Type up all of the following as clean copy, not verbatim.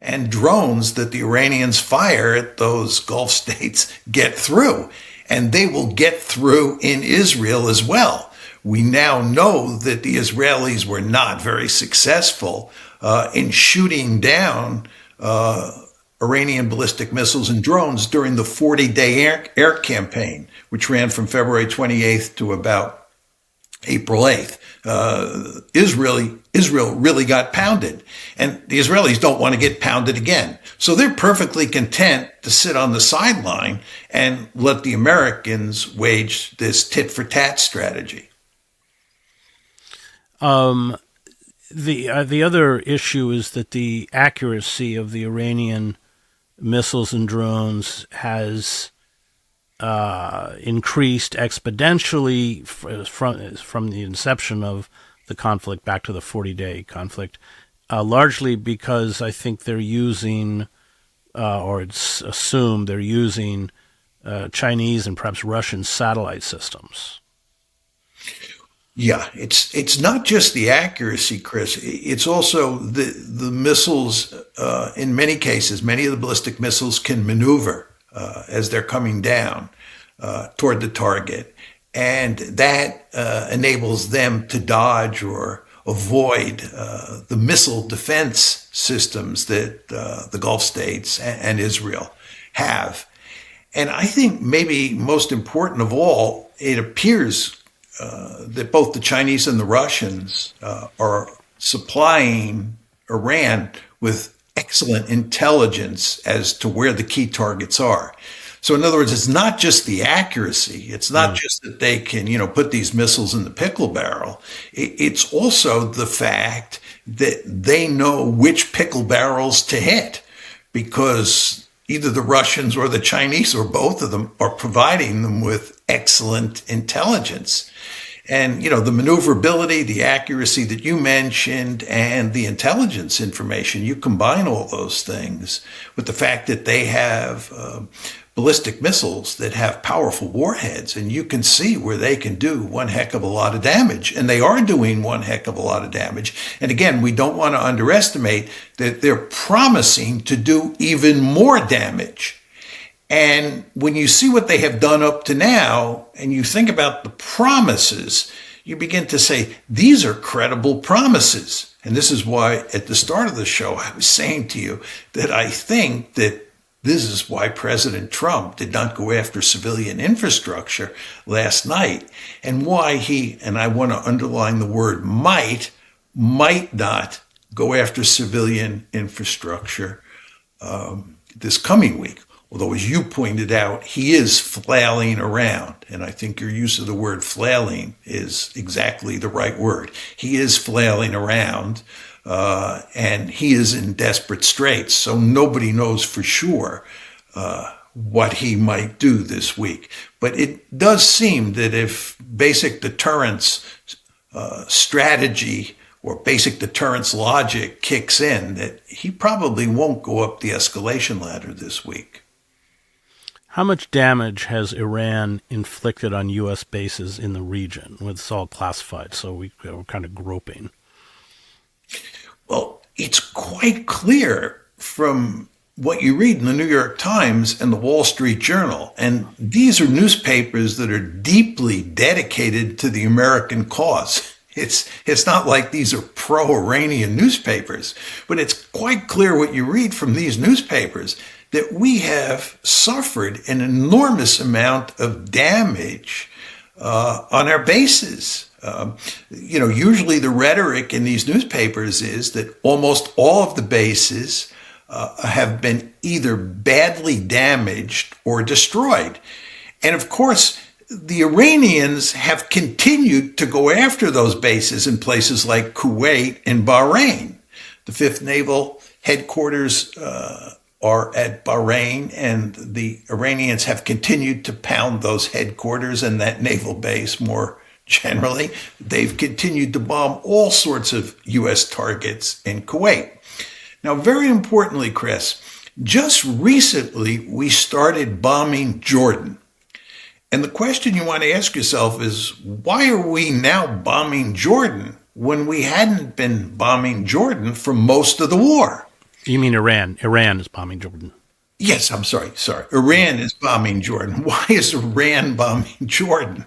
and drones that the Iranians fire at those Gulf states get through. And they will get through in Israel as well. We now know that the Israelis were not very successful in shooting down Iranian ballistic missiles and drones during the 40-day air campaign, which ran from February 28th to about April 8th. Israel really got pounded, and the Israelis don't want to get pounded again. So they're perfectly content to sit on the sideline and let the Americans wage this tit-for-tat strategy. The other issue is that the accuracy of the Iranian missiles and drones has increased exponentially from the inception of the conflict back to the 40-day conflict, largely because I think they're using, or it's assumed they're using, Chinese and perhaps Russian satellite systems. Yeah, it's not just the accuracy, Chris. It's also the missiles. In many cases, many of the ballistic missiles can maneuver as they're coming down toward the target, and that enables them to dodge or avoid the missile defense systems that the Gulf states and Israel have. And I think maybe most important of all, it appears that both the Chinese and the Russians are supplying Iran with excellent intelligence as to where the key targets are. So in other words, it's not just the accuracy. It's not just that they can, put these missiles in the pickle barrel. It's also the fact that they know which pickle barrels to hit, because either the Russians or the Chinese or both of them are providing them with excellent intelligence. And, the maneuverability, the accuracy that you mentioned, and the intelligence information, you combine all those things with the fact that they have ballistic missiles that have powerful warheads, and you can see where they can do one heck of a lot of damage. And they are doing one heck of a lot of damage. And again, we don't want to underestimate that they're promising to do even more damage. And when you see what they have done up to now, and you think about the promises, you begin to say, these are credible promises. And this is why at the start of the show, I was saying to you that I think that this is why President Trump did not go after civilian infrastructure last night, and why he, and I want to underline the word might not go after civilian infrastructure this coming week. Although, as you pointed out, he is flailing around. And I think your use of the word flailing is exactly the right word. He is flailing around, and he is in desperate straits. So nobody knows for sure what he might do this week. But it does seem that if basic deterrence strategy or basic deterrence logic kicks in, that he probably won't go up the escalation ladder this week. How much damage has Iran inflicted on U.S. bases in the region? It's all classified, so we're kind of groping. Well, it's quite clear from what you read in the New York Times and the Wall Street Journal. And these are newspapers that are deeply dedicated to the American cause. It's not like these are pro-Iranian newspapers, but it's quite clear what you read from these newspapers, that we have suffered an enormous amount of damage on our bases. Usually the rhetoric in these newspapers is that almost all of the bases have been either badly damaged or destroyed. And of course, the Iranians have continued to go after those bases in places like Kuwait and Bahrain. The 5th Naval Headquarters are at Bahrain, and the Iranians have continued to pound those headquarters and that naval base more generally. They've continued to bomb all sorts of U.S. targets in Kuwait. Now, very importantly, Chris, just recently we started bombing Jordan. And the question you want to ask yourself is, why are we now bombing Jordan when we hadn't been bombing Jordan for most of the war? You mean Iran? Iran is bombing Jordan. Yes, I'm sorry. Iran is bombing Jordan. Why is Iran bombing Jordan?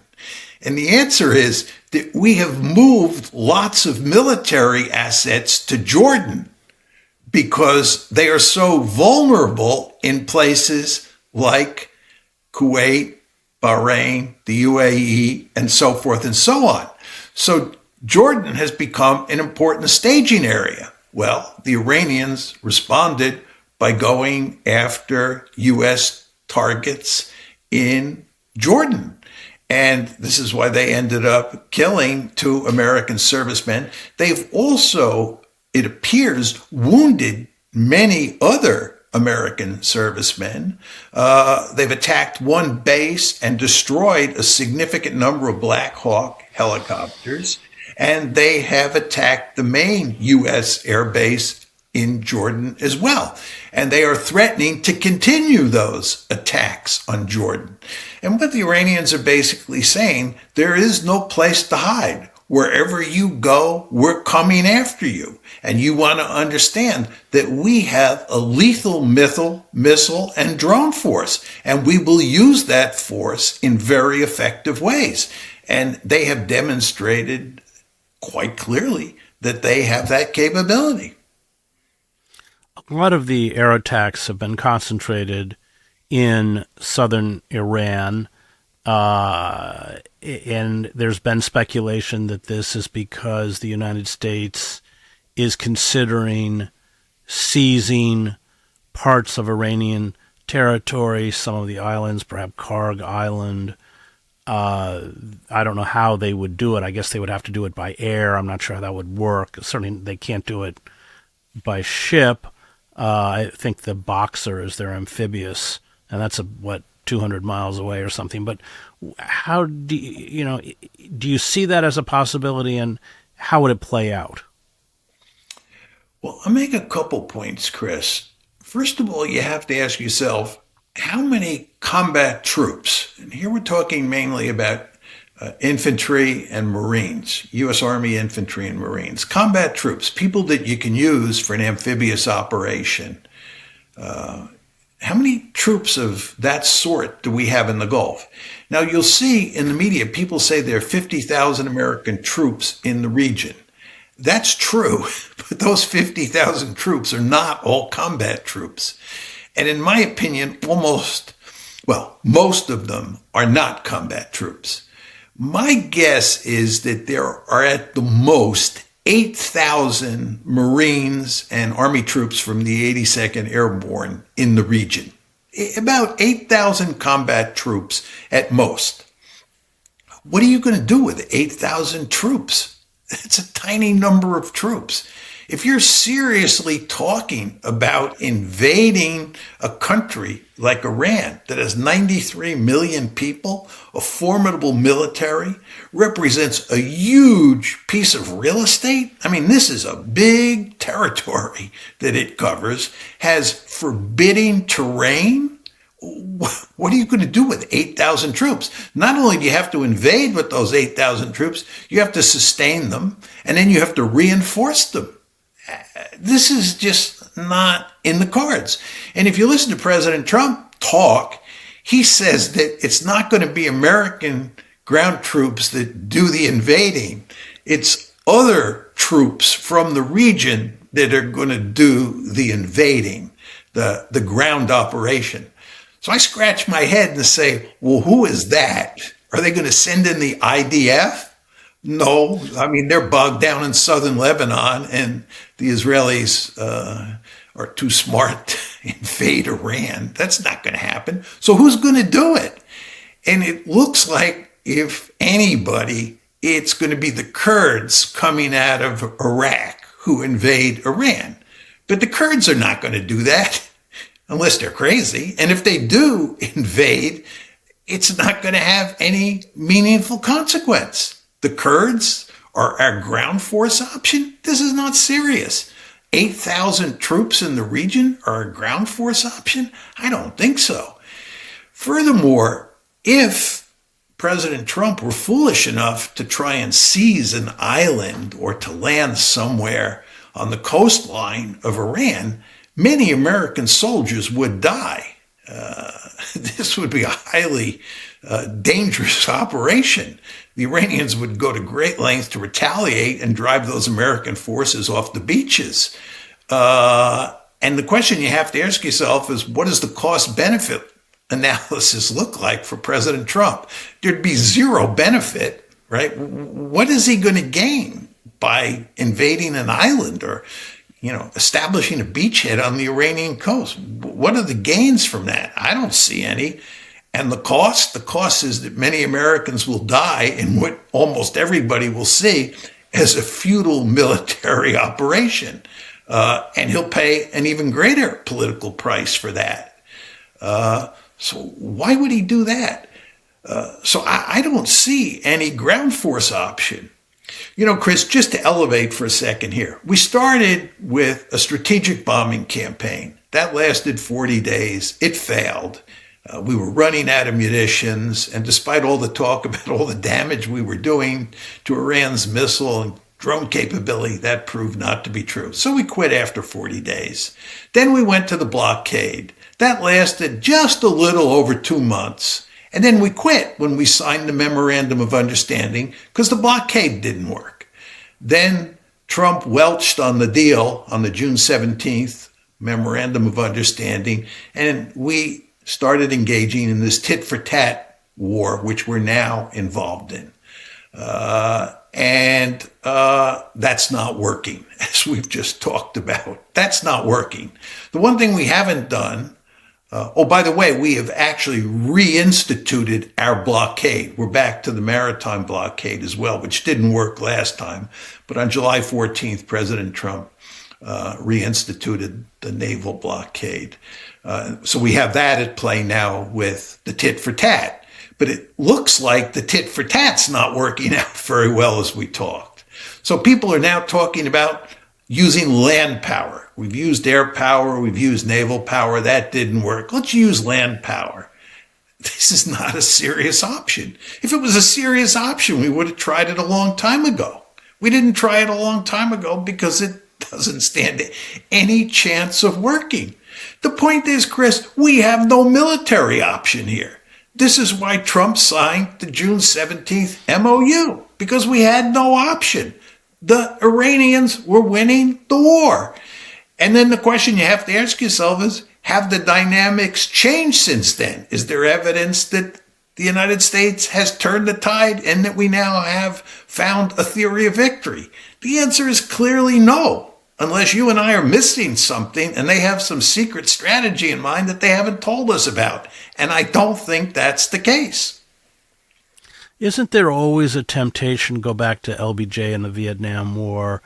And the answer is that we have moved lots of military assets to Jordan because they are so vulnerable in places like Kuwait, Bahrain, the UAE, and so forth and so on. So Jordan has become an important staging area. Well, the Iranians responded by going after U.S. targets in Jordan. And this is why they ended up killing 2 American servicemen. They've also, it appears, wounded many other American servicemen. They've attacked 1 base and destroyed a significant number of Black Hawk helicopters. And they have attacked the main U.S. air base in Jordan as well. And they are threatening to continue those attacks on Jordan. And what the Iranians are basically saying, there is no place to hide. Wherever you go, we're coming after you. And you want to understand that we have a lethal missile and drone force. And we will use that force in very effective ways. And they have demonstrated quite clearly that they have that capability. A lot of the air attacks have been concentrated in southern Iran, and there's been speculation that this is because the United States is considering seizing parts of Iranian territory, some of the islands, perhaps Karg Island. I don't know how they would do it. I guess they would have to do it by air. I'm not sure how that would work. Certainly they can't do it by ship. I think the Boxer is their amphibious, and that's 200 miles away or something. But how do you see that as a possibility, and how would it play out? Well, I'll make a couple points, Chris. First of all, you have to ask yourself, how many combat troops, and here we're talking mainly about infantry and Marines, U.S. Army infantry and Marines, combat troops, people that you can use for an amphibious operation. How many troops of that sort do we have in the Gulf? Now, you'll see in the media, people say there are 50,000 American troops in the region. That's true, but those 50,000 troops are not all combat troops. And in my opinion, most of them are not combat troops. My guess is that there are at the most 8,000 Marines and Army troops from the 82nd Airborne in the region. About 8,000 combat troops at most. What are you going to do with 8,000 troops? It's a tiny number of troops. If you're seriously talking about invading a country like Iran that has 93 million people, a formidable military, represents a huge piece of real estate. I mean, this is a big territory that it covers, has forbidding terrain. What are you going to do with 8,000 troops? Not only do you have to invade with those 8,000 troops, you have to sustain them, and then you have to reinforce them. This is just not in the cards. And if you listen to President Trump talk, he says that it's not going to be American ground troops that do the invading. It's other troops from the region that are going to do the invading, the ground operation. So I scratch my head and say, well, who is that? Are they going to send in the IDF? No, I mean, they're bogged down in southern Lebanon, and the Israelis are too smart to invade Iran. That's not going to happen. So who's going to do it? And it looks like, if anybody, it's going to be the Kurds coming out of Iraq who invade Iran. But the Kurds are not going to do that unless they're crazy. And if they do invade, it's not going to have any meaningful consequence. The Kurds are our ground force option? This is not serious. 8,000 troops in the region are a ground force option? I don't think so. Furthermore, if President Trump were foolish enough to try and seize an island or to land somewhere on the coastline of Iran, many American soldiers would die. This would be a highly dangerous operation. The Iranians would go to great lengths to retaliate and drive those American forces off the beaches. And the question you have to ask yourself is, what does the cost-benefit analysis look like for President Trump? There'd be zero benefit, right? What is he going to gain by invading an island or, establishing a beachhead on the Iranian coast? What are the gains from that? I don't see any. And the cost is that many Americans will die in what almost everybody will see as a futile military operation. And he'll pay an even greater political price for that. So why would he do that? So I don't see any ground force option. Chris, just to elevate for a second here, we started with a strategic bombing campaign. That lasted 40 days. It failed. We were running out of munitions, and despite all the talk about all the damage we were doing to Iran's missile and drone capability, that proved not to be true. So we quit after 40 days. Then we went to the blockade. That lasted just a little over 2 months. And then we quit when we signed the Memorandum of Understanding because the blockade didn't work. Then Trump welched on the deal on the June 17th Memorandum of Understanding, and we started engaging in this tit-for-tat war, which we're now involved in. And that's not working, as we've just talked about. That's not working. The one thing we haven't done, by the way, we have actually reinstituted our blockade. We're back to the maritime blockade as well, which didn't work last time. But on July 14th, President Trump reinstituted the naval blockade. So we have that at play now with the tit for tat. But it looks like the tit for tat's not working out very well as we talked. So people are now talking about using land power. We've used air power, we've used naval power, that didn't work. Let's use land power. This is not a serious option. If it was a serious option, we would have tried it a long time ago. We didn't try it a long time ago because it doesn't stand any chance of working. The point is, Chris, we have no military option here. This is why Trump signed the June 17th MOU, because we had no option. The Iranians were winning the war. And then the question you have to ask yourself is, have the dynamics changed since then? Is there evidence that the United States has turned the tide and that we now have found a theory of victory? The answer is clearly no, unless you and I are missing something and they have some secret strategy in mind that they haven't told us about. And I don't think that's the case. Isn't there always a temptation, go back to LBJ and the Vietnam War,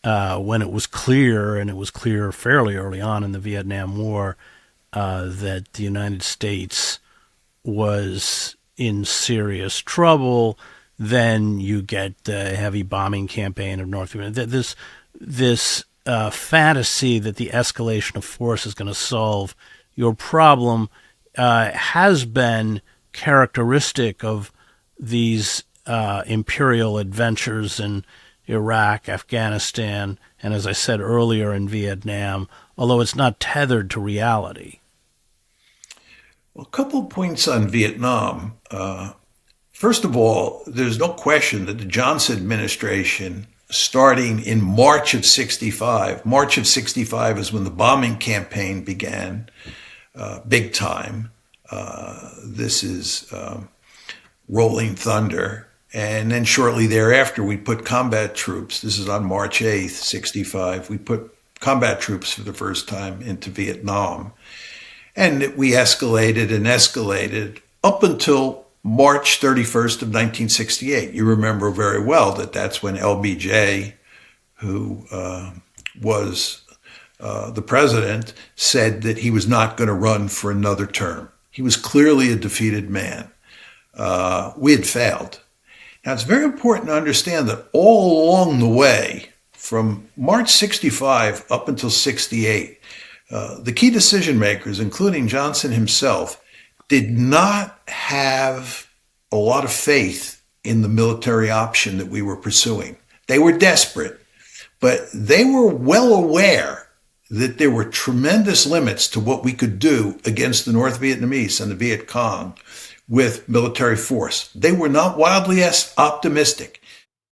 when it was clear, and it was clear fairly early on in the Vietnam War, that the United States was in serious trouble? Then you get the heavy bombing campaign of North Vietnam. This fantasy that the escalation of force is going to solve your problem has been characteristic of these imperial adventures in Iraq, Afghanistan, and as I said earlier, in Vietnam, although it's not tethered to reality. Well, a couple of points on Vietnam. First of all, there's no question that the Johnson administration, starting in March of 65 is when the bombing campaign began, big time. This is Rolling Thunder. And then shortly thereafter, we put combat troops. This is on March 8th, 65. We put combat troops for the first time into Vietnam. And we escalated and escalated up until March 31st of 1968. You remember very well that that's when LBJ, who was the president, said that he was not going to run for another term. He was clearly a defeated man. We had failed. Now, it's very important to understand that all along the way, from March 65 up until 68, the key decision makers, including Johnson himself, did not have a lot of faith in the military option that we were pursuing. They were desperate, but they were well aware that there were tremendous limits to what we could do against the North Vietnamese and the Viet Cong with military force. They were not wildly optimistic.